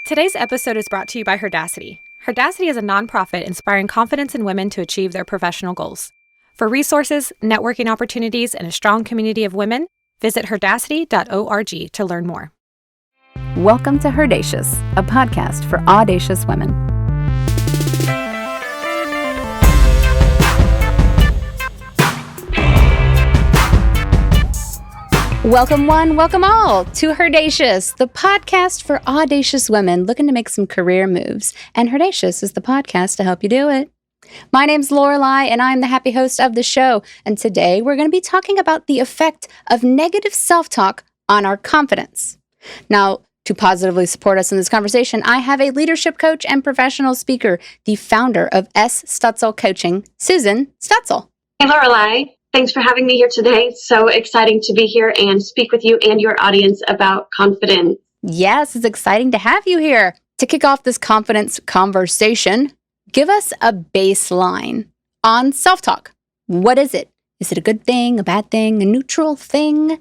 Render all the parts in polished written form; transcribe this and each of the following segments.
Today's episode is brought to you by HERdacity. HERdacity is a nonprofit inspiring confidence in women to achieve their professional goals. For resources, networking opportunities, and a strong community of women, visit HERdacity.org to learn more. Welcome to HERdacious, a podcast for audacious women. Welcome one, welcome all to HERdacious, the podcast for audacious women looking to make some career moves. And HERdacious is the podcast to help you do it. My name's Lorelei, and I'm the happy host of the show. And today we're going to be talking about the effect of negative self-talk on our confidence. Now, to positively support us in this conversation, I have a leadership coach and professional speaker, the founder of S. Stutzel Coaching, Susan Stutzel. Hey, Lorelei. Thanks for having me here today. So exciting to be here and speak with you and your audience about confidence. Yes, it's exciting to have you here. To kick off this confidence conversation, give us a baseline on self-talk. What is it? Is it a good thing, a bad thing, a neutral thing?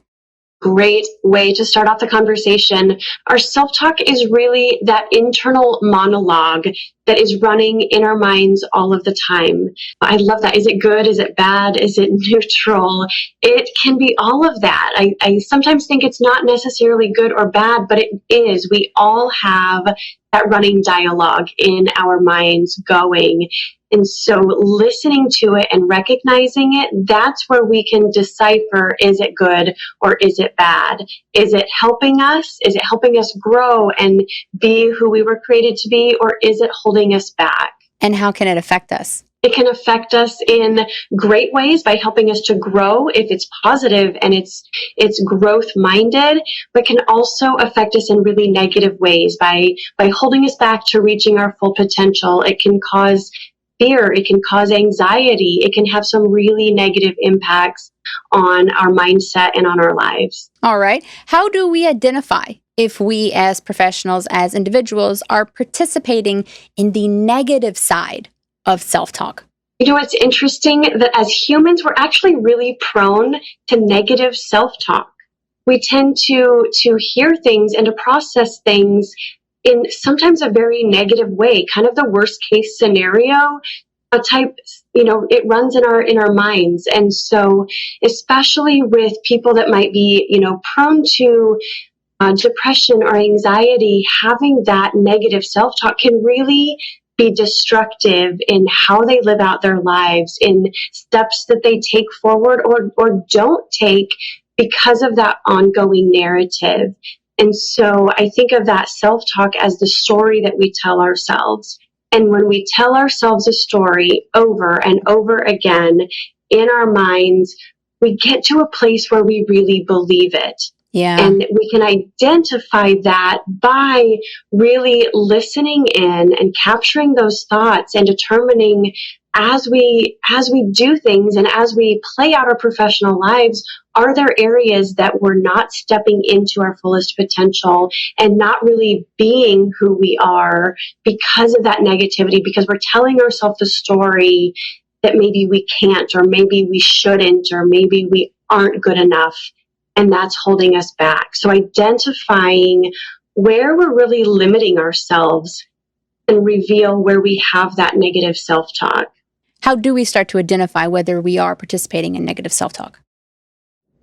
Great way to start off the conversation. Our self-talk is really that internal monologue that is running in our minds all of the time. I love that. Is it good? Is it bad? Is it neutral? It can be all of that. I sometimes think it's not necessarily good or bad, but it is. We all have that running dialogue in our minds going. And so listening to it and recognizing it, that's where we can decipher, is it good or is it bad? Is it helping us? Is it helping us grow and be who we were created to be, or is it holding us back? And how can it affect us? It can affect us in great ways by helping us to grow if it's positive and it's growth minded, but can also affect us in really negative ways by holding us back to reaching our full potential. It can cause fear, it can cause anxiety, it can have some really negative impacts on our mindset and on our lives. All right. How do we identify if we as professionals, as individuals, are participating in the negative side of self-talk? You know, it's interesting that as humans, we're actually really prone to negative self-talk. We tend to hear things and to process things in sometimes a very negative way, kind of the worst case scenario type, it runs in our minds. And so especially with people that might be, prone to depression or anxiety, having that negative self-talk can really be destructive in how they live out their lives, in steps that they take forward or don't take because of that ongoing narrative. And so I think of that self-talk as the story that we tell ourselves. And when we tell ourselves a story over and over again in our minds, we get to a place where we really believe it. Yeah. And we can identify that by really listening in and capturing those thoughts and determining as we do things and as we play out our professional lives, are there areas that we're not stepping into our fullest potential and not really being who we are because of that negativity, because we're telling ourselves the story that maybe we can't, or maybe we shouldn't, or maybe we aren't good enough, and that's holding us back. So identifying where we're really limiting ourselves and reveal where we have that negative self-talk. How do we start to identify whether we are participating in negative self-talk?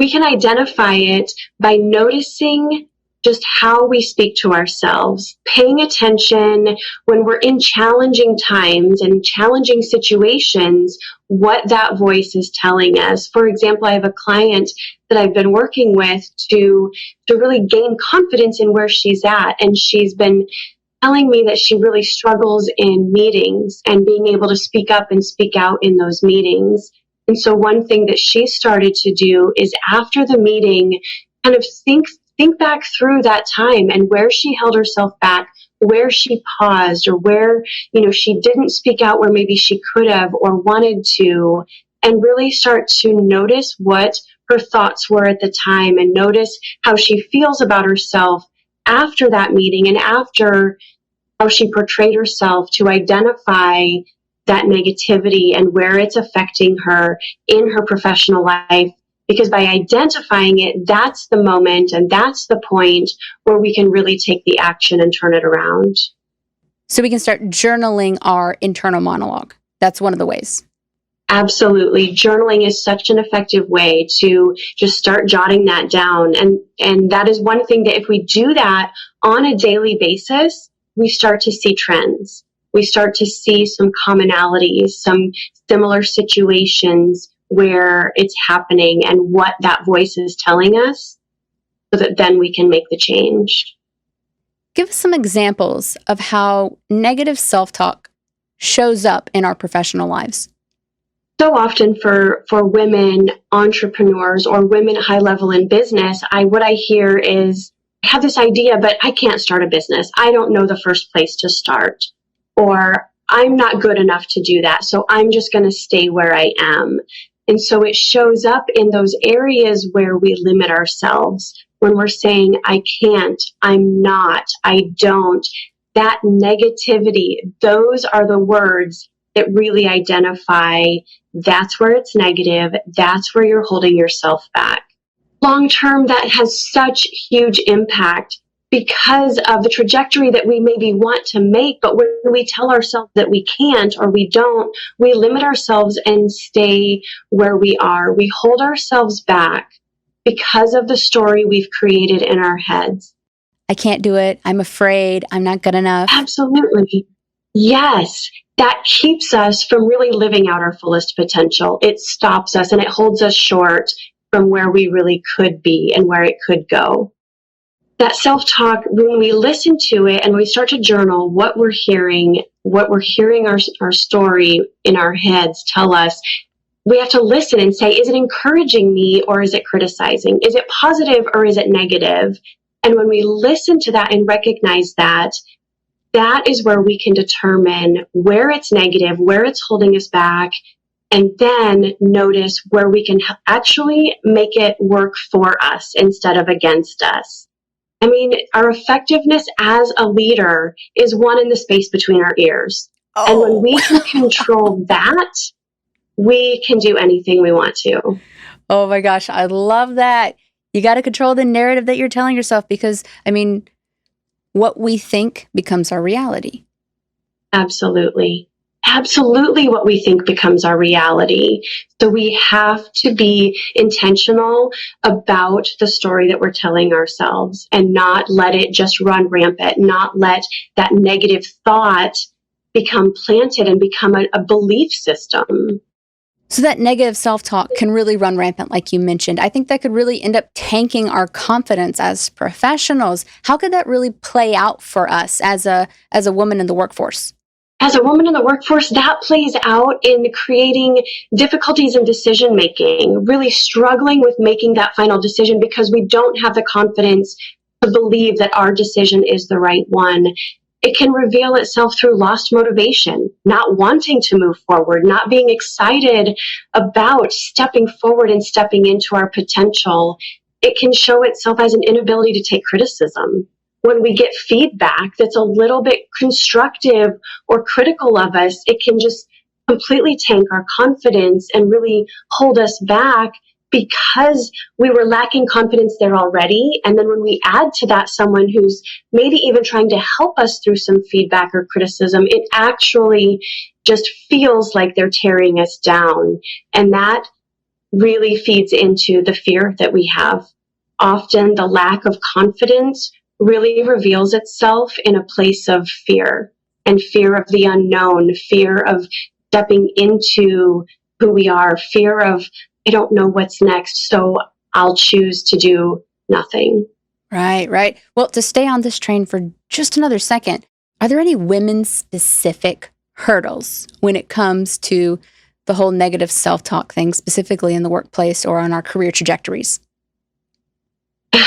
We can identify it by noticing just how we speak to ourselves, paying attention when we're in challenging times and challenging situations, what that voice is telling us. For example, I have a client that I've been working with to really gain confidence in where she's at, and she's been telling me that she really struggles in meetings and being able to speak up and speak out in those meetings. And so one thing that she started to do is after the meeting, kind of think back through that time and where she held herself back, where she paused, or where, she didn't speak out where maybe she could have or wanted to, and really start to notice what her thoughts were at the time and notice how she feels about herself after that meeting and after how she portrayed herself, to identify that negativity and where it's affecting her in her professional life Because by identifying it, that's the moment and that's the point where we can really take the action and turn it around. So we can start journaling our internal monologue. That's one of the ways. Absolutely. Journaling is such an effective way to just start jotting that down. And that is one thing that if we do that on a daily basis, we start to see trends. We start to see some commonalities, some similar situations where it's happening and what that voice is telling us, so that then we can make the change. Give us some examples of how negative self-talk shows up in our professional lives. So often for women entrepreneurs or women high level in business, what I hear is, I have this idea, but I can't start a business. I don't know the first place to start, or I'm not good enough to do that. So I'm just going to stay where I am. And so it shows up in those areas where we limit ourselves. When we're saying, I can't, I'm not, I don't, that negativity, those are the words that really identify that's where it's negative, that's where you're holding yourself back. Long term, that has such huge impact because of the trajectory that we maybe want to make. But when we tell ourselves that we can't or we don't, we limit ourselves and stay where we are. We hold ourselves back because of the story we've created in our heads. I can't do it. I'm afraid. I'm not good enough. Absolutely. Yes. That keeps us from really living out our fullest potential. It stops us and it holds us short from where we really could be and where it could go. That self-talk, when we listen to it and we start to journal what we're hearing our story in our heads tell us, we have to listen and say, is it encouraging me or is it criticizing? Is it positive or is it negative? And when we listen to that and recognize that, that is where we can determine where it's negative, where it's holding us back, and then notice where we can actually make it work for us instead of against us. I mean, our effectiveness as a leader is one in the space between our ears. Oh. And when we can control that, we can do anything we want to. Oh my gosh, I love that. You got to control the narrative that you're telling yourself because, I mean, what we think becomes our reality. Absolutely. Absolutely what we think becomes our reality. So we have to be intentional about the story that we're telling ourselves and not let it just run rampant, not let that negative thought become planted and become a belief system. So that negative self-talk can really run rampant, like you mentioned. I think that could really end up tanking our confidence as professionals. How could that really play out for us as a woman in the workforce? As a woman in the workforce, that plays out in creating difficulties in decision making, really struggling with making that final decision because we don't have the confidence to believe that our decision is the right one. It can reveal itself through lost motivation, not wanting to move forward, not being excited about stepping forward and stepping into our potential. It can show itself as an inability to take criticism. When we get feedback that's a little bit constructive or critical of us, it can just completely tank our confidence and really hold us back because we were lacking confidence there already. And then when we add to that someone who's maybe even trying to help us through some feedback or criticism, it actually just feels like they're tearing us down. And that really feeds into the fear that we have. Often the lack of confidence really reveals itself in a place of fear and fear of the unknown, fear of stepping into who we are, fear of, I don't know what's next, so I'll choose to do nothing. Right, right. Well, to stay on this train for just another second, are there any women-specific hurdles when it comes to the whole negative self-talk thing, specifically in the workplace or on our career trajectories?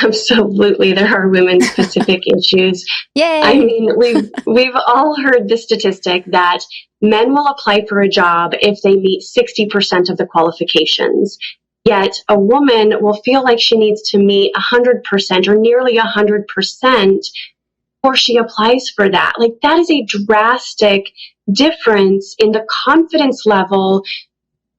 Absolutely, there are women-specific issues. Yay! I mean, we've all heard the statistic that men will apply for a job if they meet 60% of the qualifications. Yet a woman will feel like she needs to meet 100% or nearly 100% before she applies for that. Like, that is a drastic difference in the confidence level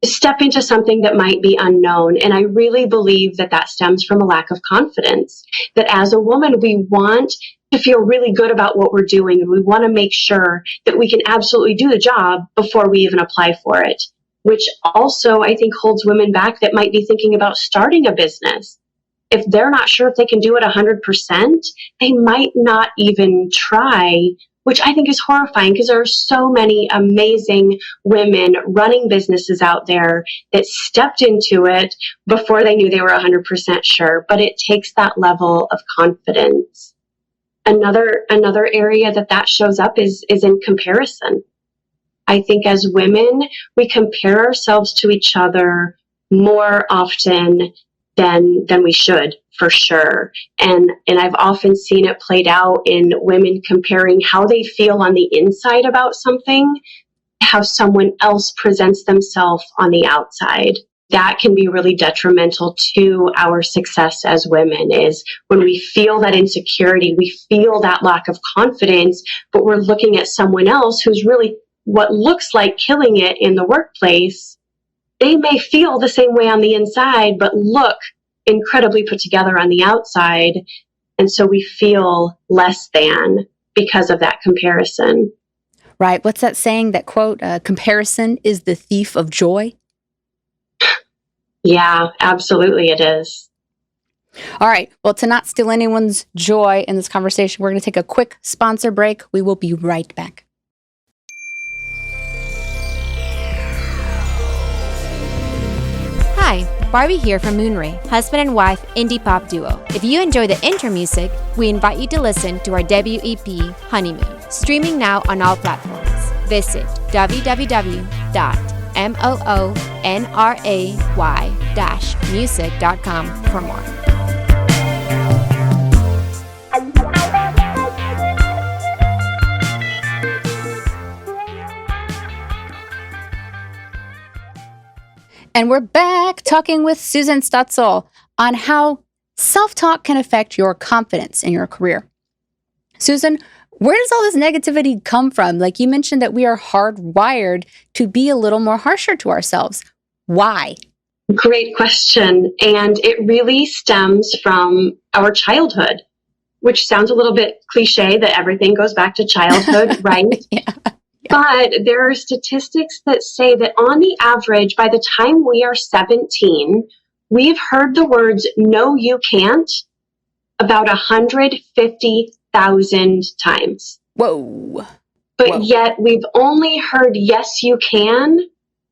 step into something that might be unknown. And I really believe that that stems from a lack of confidence, that as a woman, we want to feel really good about what we're doing. And we want to make sure that we can absolutely do the job before we even apply for it, which also I think holds women back that might be thinking about starting a business. If they're not sure if they can do it 100%, they might not even try, which I think is horrifying because there are so many amazing women running businesses out there that stepped into it before they knew they were 100% sure. But it takes that level of confidence. Another area that shows up is in comparison. I think as women, we compare ourselves to each other more often than we should, for sure. And I've often seen it played out in women comparing how they feel on the inside about something, how someone else presents themselves on the outside. That can be really detrimental to our success as women, is when we feel that insecurity, we feel that lack of confidence, but we're looking at someone else who's really what looks like killing it in the workplace. They may feel the same way on the inside, but look incredibly put together on the outside. And so we feel less than because of that comparison. Right. What's that saying, that quote, comparison is the thief of joy? Yeah, absolutely it is. All right. Well, to not steal anyone's joy in this conversation, we're going to take a quick sponsor break. We will be right back. Hi, Barbie here from Moonray, husband and wife indie pop duo. If you enjoy the intro music, we invite you to listen to our debut EP, Honeymoon, streaming now on all platforms. Visit www.moonray-music.com for more. And we're back talking with Susan Stutzel on how self-talk can affect your confidence in your career. Susan, where does all this negativity come from? Like you mentioned that we are hardwired to be a little more harsher to ourselves. Why? Great question. And it really stems from our childhood, which sounds a little bit cliche that everything goes back to childhood, right? Yeah. But there are statistics that say that on the average, by the time we are 17, we've heard the words, no, you can't, about 150,000 times. Whoa. But yet we've only heard yes, you can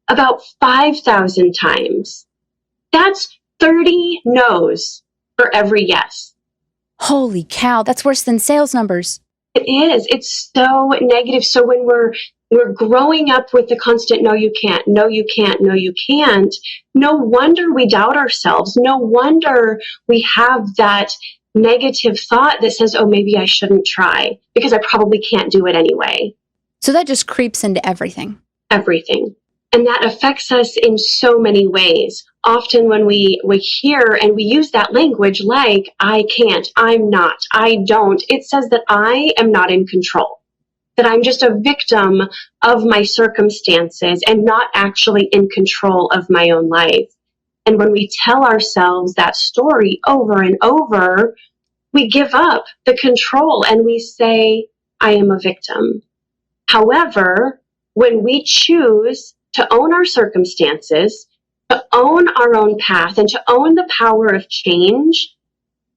about 5,000 times. That's 30 no's for every yes. Holy cow, that's worse than sales numbers. It is. It's so negative. So when we're growing up with the constant, no, you can't, no, you can't, no, you can't, no wonder we doubt ourselves. No wonder we have that negative thought that says, oh, maybe I shouldn't try because I probably can't do it anyway. So that just creeps into everything. Everything. And that affects us in so many ways. Often when we hear and we use that language like, I can't, I'm not, I don't, it says that I am not in control, that I'm just a victim of my circumstances and not actually in control of my own life. And when we tell ourselves that story over and over, we give up the control and we say, I am a victim. However, when we choose to own our circumstances, to own our own path, and to own the power of change,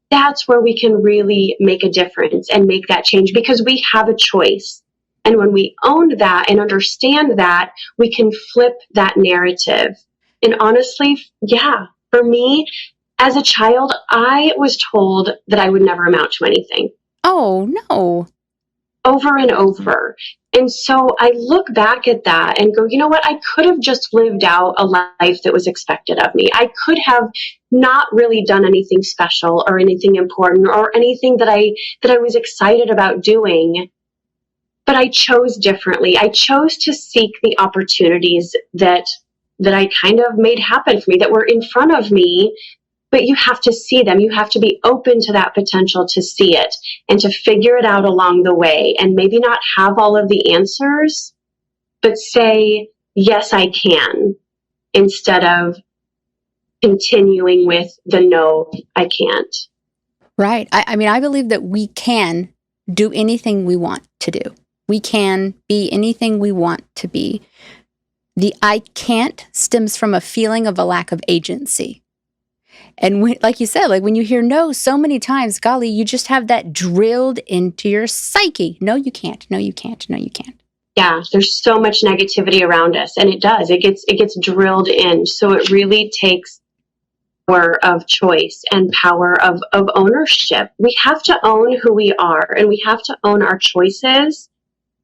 that's where we can really make a difference and make that change because we have a choice. And when we own that and understand that, we can flip that narrative. And honestly, yeah, for me, as a child, I was told that I would never amount to anything. Oh, no. Over and over. And so I look back at that and go, you know what? I could have just lived out a life that was expected of me. I could have not really done anything special or anything important or anything that I was excited about doing. But I chose differently. I chose to seek the opportunities that I kind of made happen for me, that were in front of me. But you have to see them. You have to be open to that potential to see it and to figure it out along the way and maybe not have all of the answers, but say, yes, I can. instead of continuing with the no, I can't. Right. I mean, I believe that we can do anything we want to do. We can be anything we want to be. The I can't stems from a feeling of a lack of agency. And like you said, like when you hear no so many times, golly, you just have that drilled into your psyche. No, you can't. No, you can't. No, you can't. Yeah, there's so much negativity around us, and it does. It gets drilled in. So it really takes power of choice and power of ownership. We have to own who we are, and we have to own our choices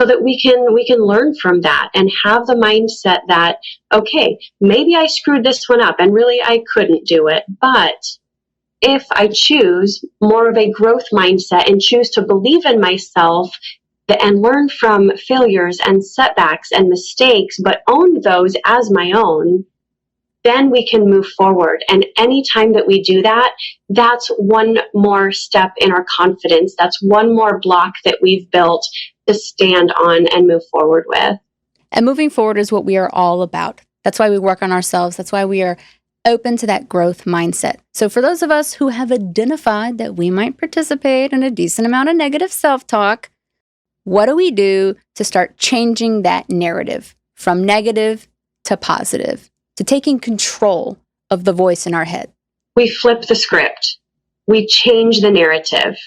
so that we can learn from that and have the mindset that, okay, maybe I screwed this one up and really I couldn't do it. But if I choose more of a growth mindset and choose to believe in myself and learn from failures and setbacks and mistakes, but own those as my own, then we can move forward. And anytime that we do that, that's one more step in our confidence. That's one more block that we've built to stand on and move forward with. And moving forward is what we are all about. That's why we work on ourselves. That's why we are open to that growth mindset. So for those of us who have identified that we might participate in a decent amount of negative self-talk, what do we do to start changing that narrative from negative to positive, to taking control of the voice in our head? We flip the script. We change the narrative.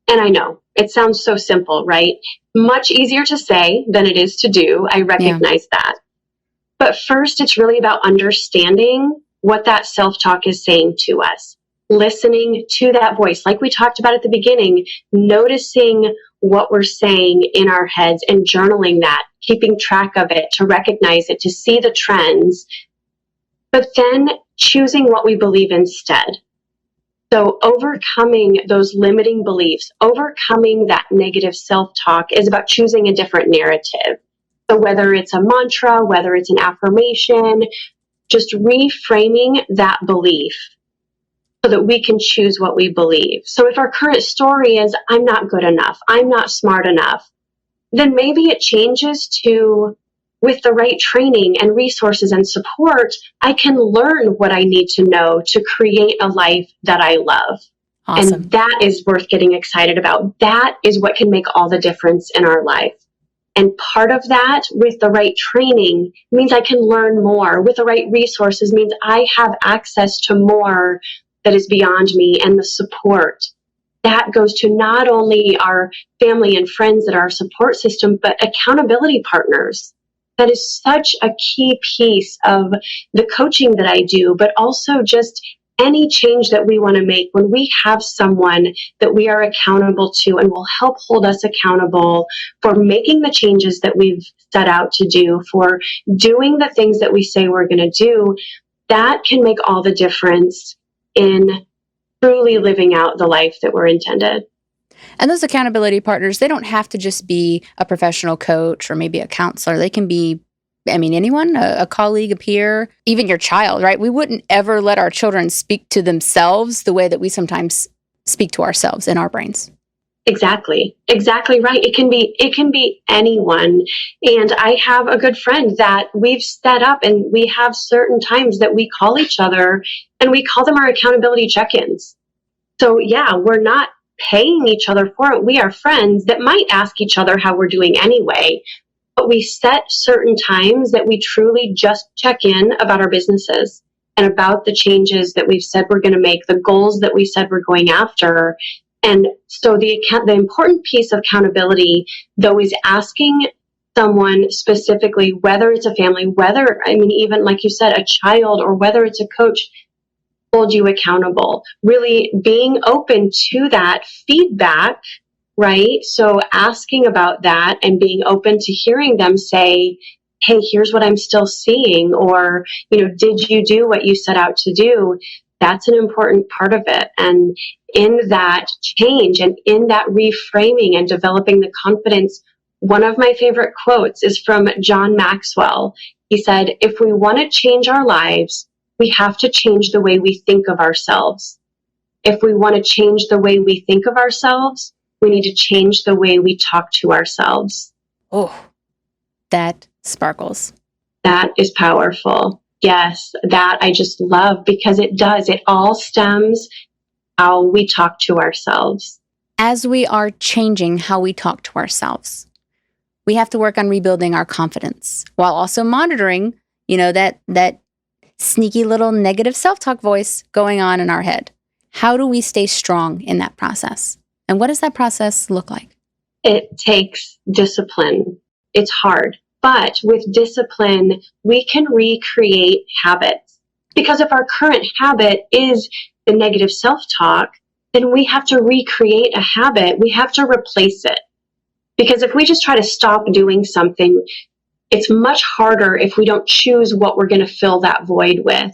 And I know it sounds so simple, right? Much easier to say than it is to do. I recognize that. But first, it's really about understanding what that self-talk is saying to us, listening to that voice. Like we talked about at the beginning, noticing what we're saying in our heads and journaling that, keeping track of it, to recognize it, to see the trends, but then choosing what we believe instead. So overcoming those limiting beliefs, overcoming that negative self-talk is about choosing a different narrative. So whether it's a mantra, whether it's an affirmation, just reframing that belief so that we can choose what we believe. So if our current story is, I'm not good enough, I'm not smart enough, then maybe it changes to, with the right training and resources and support, I can learn what I need to know to create a life that I love. Awesome. And that is worth getting excited about. That is what can make all the difference in our life. And part of that, with the right training, means I can learn more. With the right resources means I have access to more that is beyond me, and the support. That goes to not only our family and friends that are our support system, but accountability partners. That is such a key piece of the coaching that I do, but also just any change that we want to make. When we have someone that we are accountable to and will help hold us accountable for making the changes that we've set out to do, for doing the things that we say we're going to do, that can make all the difference in truly living out the life that we're intended. And those accountability partners, they don't have to just be a professional coach or maybe a counselor. They can be, anyone, a colleague, a peer, even your child, right? We wouldn't ever let our children speak to themselves the way that we sometimes speak to ourselves in our brains. Exactly right. It can be anyone. And I have a good friend that we've set up, and we have certain times that we call each other, and we call them our accountability check-ins. So yeah, we're not paying each other for it. We are friends that might ask each other how we're doing anyway, but we set certain times that we truly just check in about our businesses and about the changes that we've said we're going to make, the goals that we said we're going after. And so the important piece of accountability, though, is asking someone specifically, whether it's a family, even like you said, a child, or whether it's a coach, hold you accountable, really being open to that feedback, right? So asking about that and being open to hearing them say, hey, here's what I'm still seeing, or, did you do what you set out to do? That's an important part of it. And in that change and in that reframing and developing the confidence, one of my favorite quotes is from John Maxwell. He said, if we want to change our lives, we have to change the way we think of ourselves. If we want to change the way we think of ourselves, we need to change the way we talk to ourselves. Oh, that sparkles. That is powerful. Yes, that I just love because it does. It all stems how we talk to ourselves. As we are changing how we talk to ourselves, we have to work on rebuilding our confidence while also monitoring, that sneaky little negative self-talk voice going on in our head. How do we stay strong in that process? And what does that process look like? It takes discipline. It's hard. But with discipline, we can recreate habits. Because if our current habit is the negative self-talk, then we have to recreate a habit. We have to replace it. Because if we just try to stop doing something, it's much harder if we don't choose what we're going to fill that void with.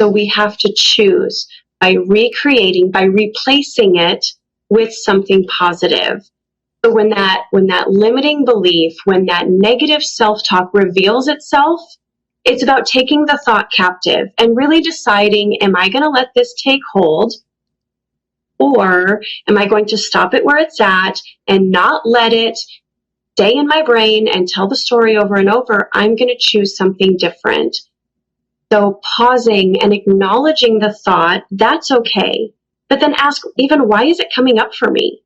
So we have to choose by recreating, by replacing it with something positive. So when that limiting belief, when that negative self-talk reveals itself, it's about taking the thought captive and really deciding, am I going to let this take hold? Or am I going to stop it where it's at and not let it stay in my brain and tell the story over and over? I'm going to choose something different. So pausing and acknowledging the thought, that's okay. But then ask, even, why is it coming up for me?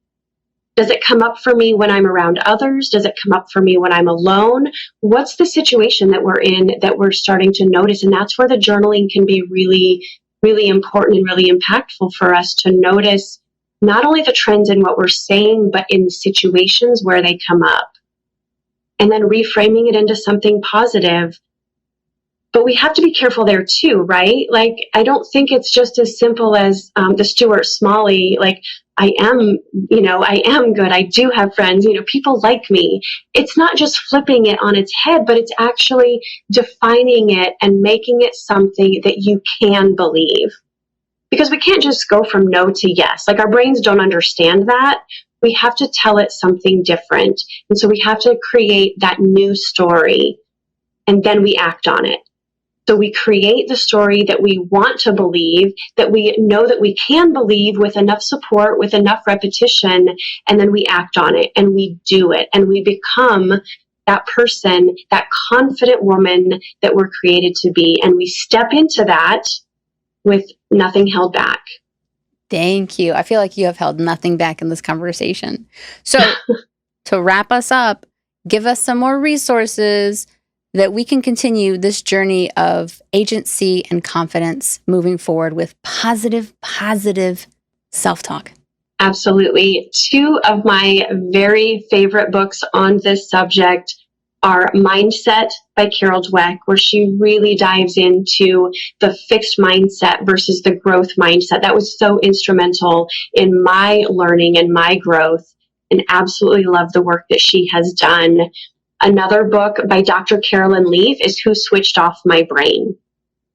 Does it come up for me when I'm around others? Does it come up for me when I'm alone? What's the situation that we're in that we're starting to notice? And that's where the journaling can be really, really important and really impactful for us to notice not only the trends in what we're saying, but in the situations where they come up. And then reframing it into something positive. But we have to be careful there too, right? Like, I don't think it's just as simple as the Stuart Smalley, like, I am good. I do have friends, people like me. It's not just flipping it on its head, but it's actually defining it and making it something that you can believe. Because we can't just go from no to yes. Like, our brains don't understand that. We have to tell it something different. And so we have to create that new story, and then we act on it. So we create the story that we want to believe, that we know that we can believe with enough support, with enough repetition, and then we act on it and we do it and we become that person, that confident woman that we're created to be. And we step into that with nothing held back. Thank you. I feel like you have held nothing back in this conversation. So to wrap us up, give us some more resources that we can continue this journey of agency and confidence moving forward with positive self-talk. Absolutely. Two of my very favorite books on this subject are Mindset by Carol Dweck, where she really dives into the fixed mindset versus the growth mindset. That was so instrumental in my learning and my growth, and absolutely love the work that she has done. Another book by Dr. Carolyn Leaf is Who Switched Off My Brain,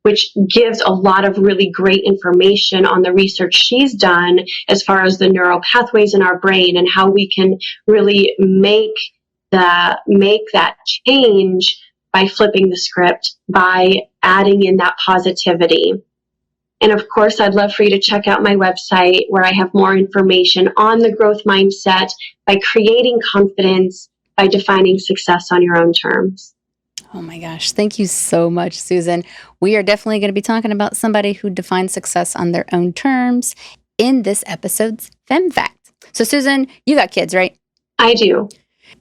which gives a lot of really great information on the research she's done as far as the neural pathways in our brain and how we can really make that change by flipping the script, by adding in that positivity. And of course, I'd love for you to check out my website where I have more information on the growth mindset by creating confidence, by defining success on your own terms. Oh my gosh. Thank you so much, Susan. We are definitely going to be talking about somebody who defines success on their own terms in this episode's Femme Fact. So Susan, you got kids, right? I do.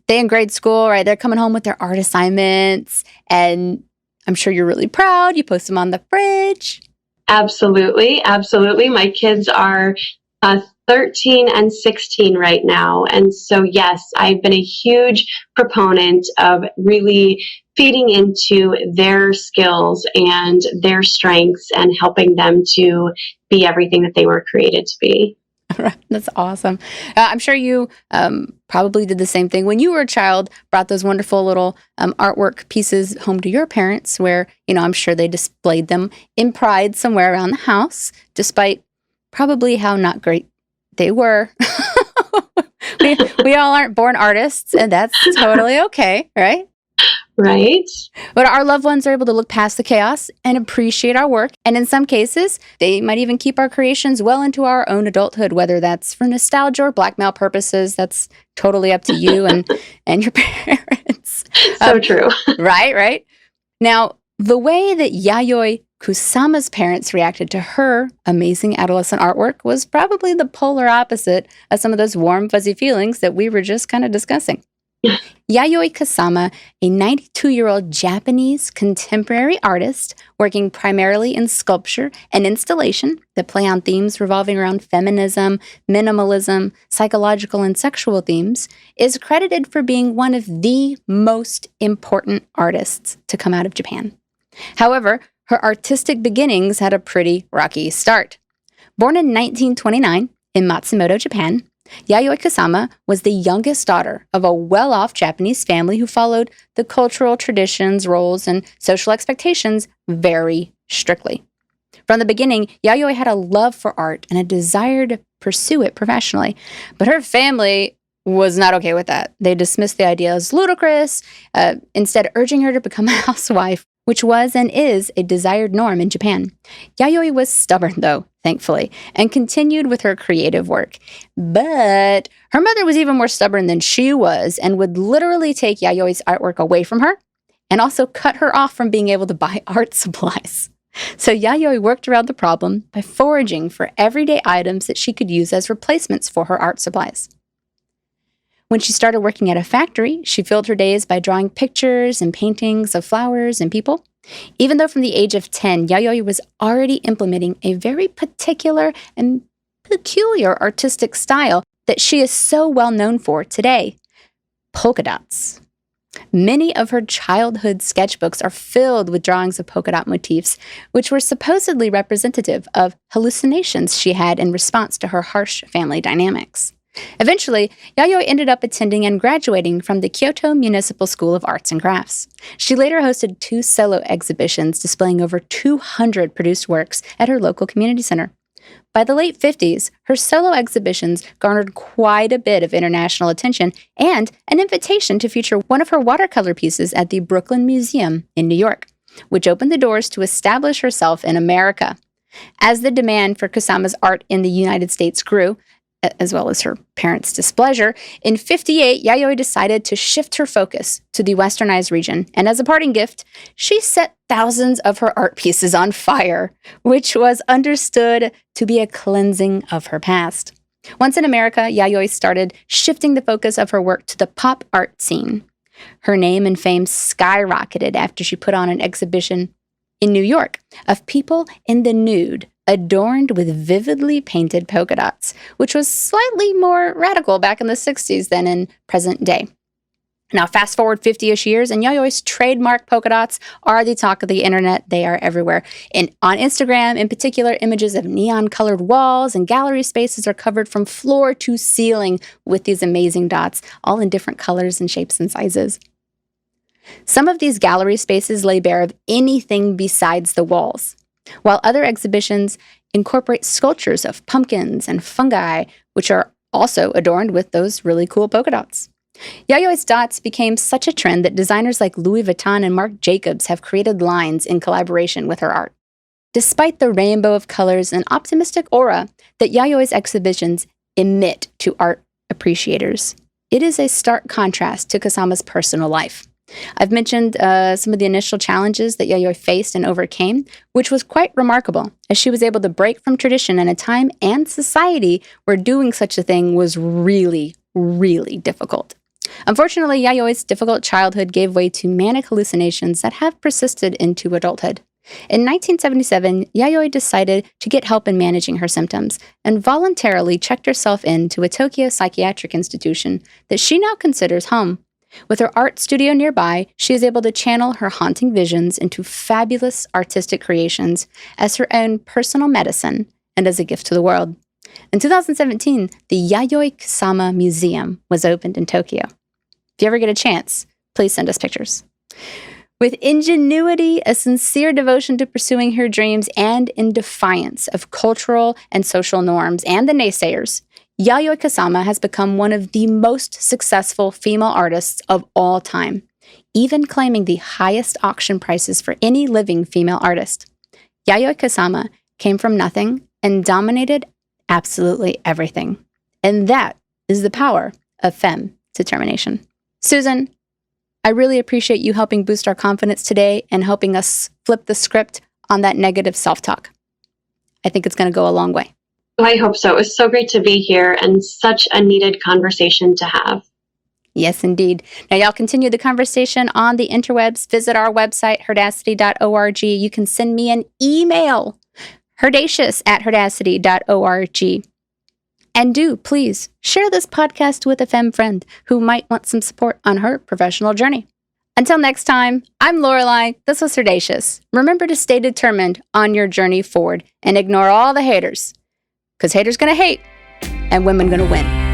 They in grade school, right? They're coming home with their art assignments, and I'm sure you're really proud. You post them on the fridge. Absolutely. Absolutely. My kids are 13 and 16 right now. And so, yes, I've been a huge proponent of really feeding into their skills and their strengths and helping them to be everything that they were created to be. That's awesome. I'm sure you probably did the same thing when you were a child, brought those wonderful little artwork pieces home to your parents where, I'm sure they displayed them in pride somewhere around the house, despite probably how not great they were. we all aren't born artists, and that's totally okay, right? Right. But our loved ones are able to look past the chaos and appreciate our work. And in some cases, they might even keep our creations well into our own adulthood, whether that's for nostalgia or blackmail purposes. That's totally up to you and your parents. So true. Right. Now, The way that Yayoi Kusama's parents reacted to her amazing adolescent artwork was probably the polar opposite of some of those warm, fuzzy feelings that we were just kind of discussing. Yayoi Kusama, a 92-year-old Japanese contemporary artist working primarily in sculpture and installation that play on themes revolving around feminism, minimalism, psychological and sexual themes, is credited for being one of the most important artists to come out of Japan. However, her artistic beginnings had a pretty rocky start. Born in 1929 in Matsumoto, Japan, Yayoi Kusama was the youngest daughter of a well-off Japanese family who followed the cultural traditions, roles, and social expectations very strictly. From the beginning, Yayoi had a love for art and a desire to pursue it professionally, but her family was not okay with that. They dismissed the idea as ludicrous, instead urging her to become a housewife, which was and is a desired norm in Japan. Yayoi was stubborn, though, thankfully, and continued with her creative work. But her mother was even more stubborn than she was and would literally take Yayoi's artwork away from her and also cut her off from being able to buy art supplies. So Yayoi worked around the problem by foraging for everyday items that she could use as replacements for her art supplies. When she started working at a factory, she filled her days by drawing pictures and paintings of flowers and people. Even though from the age of 10, Yayoi was already implementing a very particular and peculiar artistic style that she is so well known for today: polka dots. Many of her childhood sketchbooks are filled with drawings of polka dot motifs, which were supposedly representative of hallucinations she had in response to her harsh family dynamics. Eventually, Yayoi ended up attending and graduating from the Kyoto Municipal School of Arts and Crafts. She later hosted 2 solo exhibitions displaying over 200 produced works at her local community center. By the late 50s, her solo exhibitions garnered quite a bit of international attention and an invitation to feature one of her watercolor pieces at the Brooklyn Museum in New York, which opened the doors to establish herself in America. As the demand for Kusama's art in the United States grew, as well as her parents' displeasure, in 1958, Yayoi decided to shift her focus to the westernized region, and as a parting gift, she set thousands of her art pieces on fire, which was understood to be a cleansing of her past. Once in America, Yayoi started shifting the focus of her work to the pop art scene. Her name and fame skyrocketed after she put on an exhibition in New York of people in the nude, adorned with vividly painted polka dots, which was slightly more radical back in the 60s than in present day. Now, fast forward 50-ish years, and Yayoi's trademark polka dots are the talk of the internet. They are everywhere. And on Instagram, in particular, images of neon-colored walls and gallery spaces are covered from floor to ceiling with these amazing dots, all in different colors and shapes and sizes. Some of these gallery spaces lay bare of anything besides the walls, while other exhibitions incorporate sculptures of pumpkins and fungi, which are also adorned with those really cool polka dots. Yayoi's dots became such a trend that designers like Louis Vuitton and Marc Jacobs have created lines in collaboration with her art. Despite the rainbow of colors and optimistic aura that Yayoi's exhibitions emit to art appreciators, it is a stark contrast to Kusama's personal life. I've mentioned some of the initial challenges that Yayoi faced and overcame, which was quite remarkable, as she was able to break from tradition in a time and society where doing such a thing was really, really difficult. Unfortunately, Yayoi's difficult childhood gave way to manic hallucinations that have persisted into adulthood. In 1977, Yayoi decided to get help in managing her symptoms and voluntarily checked herself into a Tokyo psychiatric institution that she now considers home. With her art studio nearby, she is able to channel her haunting visions into fabulous artistic creations as her own personal medicine and as a gift to the world. In 2017, the Yayoi Kusama Museum was opened in Tokyo. If you ever get a chance, please send us pictures. With ingenuity, a sincere devotion to pursuing her dreams, and in defiance of cultural and social norms and the naysayers, Yayoi Kusama has become one of the most successful female artists of all time, even claiming the highest auction prices for any living female artist. Yayoi Kusama came from nothing and dominated absolutely everything. And that is the power of Femme determination. Susan, I really appreciate you helping boost our confidence today and helping us flip the script on that negative self-talk. I think it's going to go a long way. Oh, I hope so. It was so great to be here and such a needed conversation to have. Yes, indeed. Now, y'all continue the conversation on the interwebs. Visit our website, HERdacity.org. You can send me an email, HERdacious@HERdacity.org. And do, please, share this podcast with a femme friend who might want some support on her professional journey. Until next time, I'm Lorelei. This was HERdacious. Remember to stay determined on your journey forward and ignore all the haters. Because haters gonna hate and women gonna win.